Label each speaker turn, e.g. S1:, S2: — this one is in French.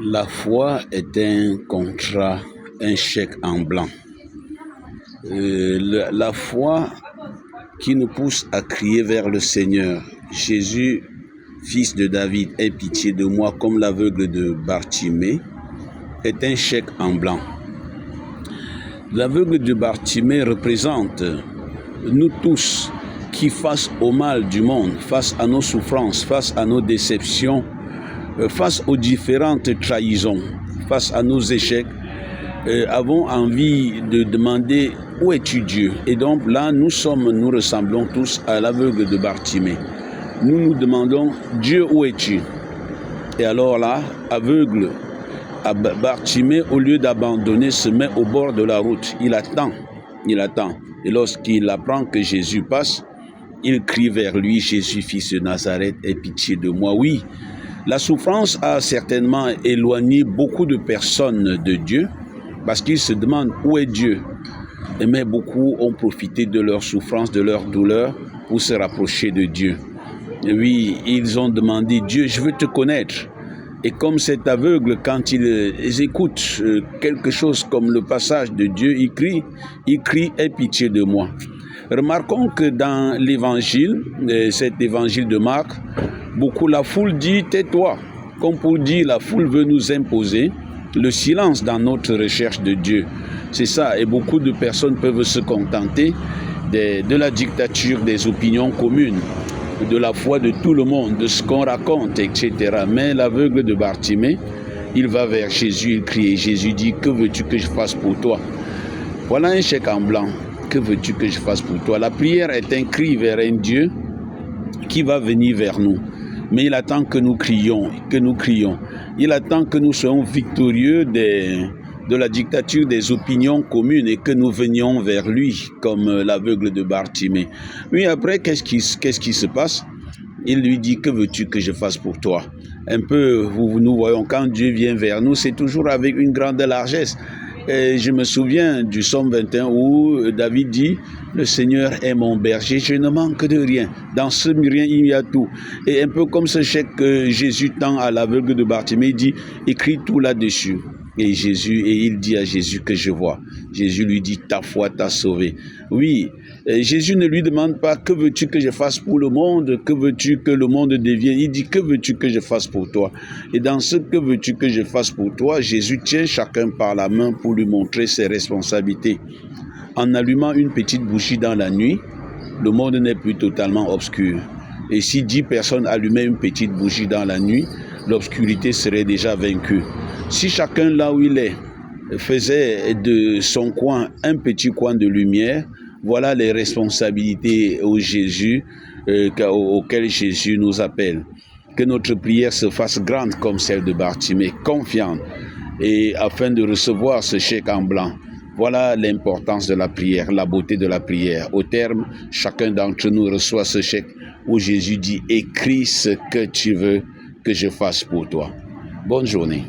S1: La foi est un contrat, un chèque en blanc. La foi qui nous pousse à crier vers le Seigneur. Jésus, fils de David, aie pitié de moi, comme l'aveugle de Bartimée, est un chèque en blanc. L'aveugle de Bartimée représente nous tous qui, face au mal du monde, face à nos souffrances, face à nos déceptions, face aux différentes trahisons, face à nos échecs, avons envie de demander où es-tu Dieu? Et donc là, nous ressemblons tous à l'aveugle de Bartimée. Nous nous demandons, Dieu, où es-tu? Et alors là, aveugle, Bartimée, au lieu d'abandonner, se met au bord de la route. Il attend. Et lorsqu'il apprend que Jésus passe, il crie vers lui, Jésus, fils de Nazareth, aie pitié de moi. Oui, la souffrance a certainement éloigné beaucoup de personnes de Dieu, parce qu'ils se demandent où est Dieu. Mais beaucoup ont profité de leur souffrance, de leur douleur, pour se rapprocher de Dieu. Et oui, ils ont demandé, Dieu, je veux te connaître. Et comme cet aveugle, quand ils écoutent quelque chose comme le passage de Dieu, il crie, aie pitié de moi. Remarquons que dans l'évangile, cet évangile de Marc, beaucoup la foule dit, tais-toi. Comme pour dire, la foule veut nous imposer le silence dans notre recherche de Dieu. C'est ça, et beaucoup de personnes peuvent se contenter de la dictature des opinions communes, de la foi de tout le monde, de ce qu'on raconte, etc. Mais l'aveugle de Bartimée, il va vers Jésus, il crie, et Jésus dit, que veux-tu que je fasse pour toi? Voilà un chèque en blanc. Que veux-tu que je fasse pour toi? La prière est un cri vers un Dieu qui va venir vers nous. Mais il attend que nous crions, Il attend que nous soyons victorieux de la dictature des opinions communes et que nous venions vers lui, comme l'aveugle de Bartimée. Oui, après, qu'est-ce qui se passe? Il lui dit, que veux-tu que je fasse pour toi? Un peu, nous voyons, quand Dieu vient vers nous, c'est toujours avec une grande largesse. Et je me souviens du psaume 21 où David dit, le Seigneur est mon berger, je ne manque de rien. Dans ce rien, il y a tout. Et un peu comme ce chèque que Jésus tend à l'aveugle de Bartimée, il dit, écris tout là-dessus. Et il dit à Jésus que je vois. Jésus lui dit, ta foi t'a sauvé. Oui, Jésus ne lui demande pas, que veux-tu que je fasse pour le monde? Que veux-tu que le monde devienne? Il dit, que veux-tu que je fasse pour toi? Et dans ce que veux-tu que je fasse pour toi, Jésus tient chacun par la main pour lui montrer ses responsabilités. En allumant une petite bougie dans la nuit, le monde n'est plus totalement obscur. Et si 10 personnes allumaient une petite bougie dans la nuit, l'obscurité serait déjà vaincue. Si chacun là où il est faisait de son coin un petit coin de lumière, voilà les responsabilités auxquelles Jésus nous appelle. Que notre prière se fasse grande comme celle de Bartimée, confiante, et afin de recevoir ce chèque en blanc. Voilà l'importance de la prière, la beauté de la prière. Au terme, chacun d'entre nous reçoit ce chèque où Jésus dit, écris ce que tu veux que je fasse pour toi. Bonne journée.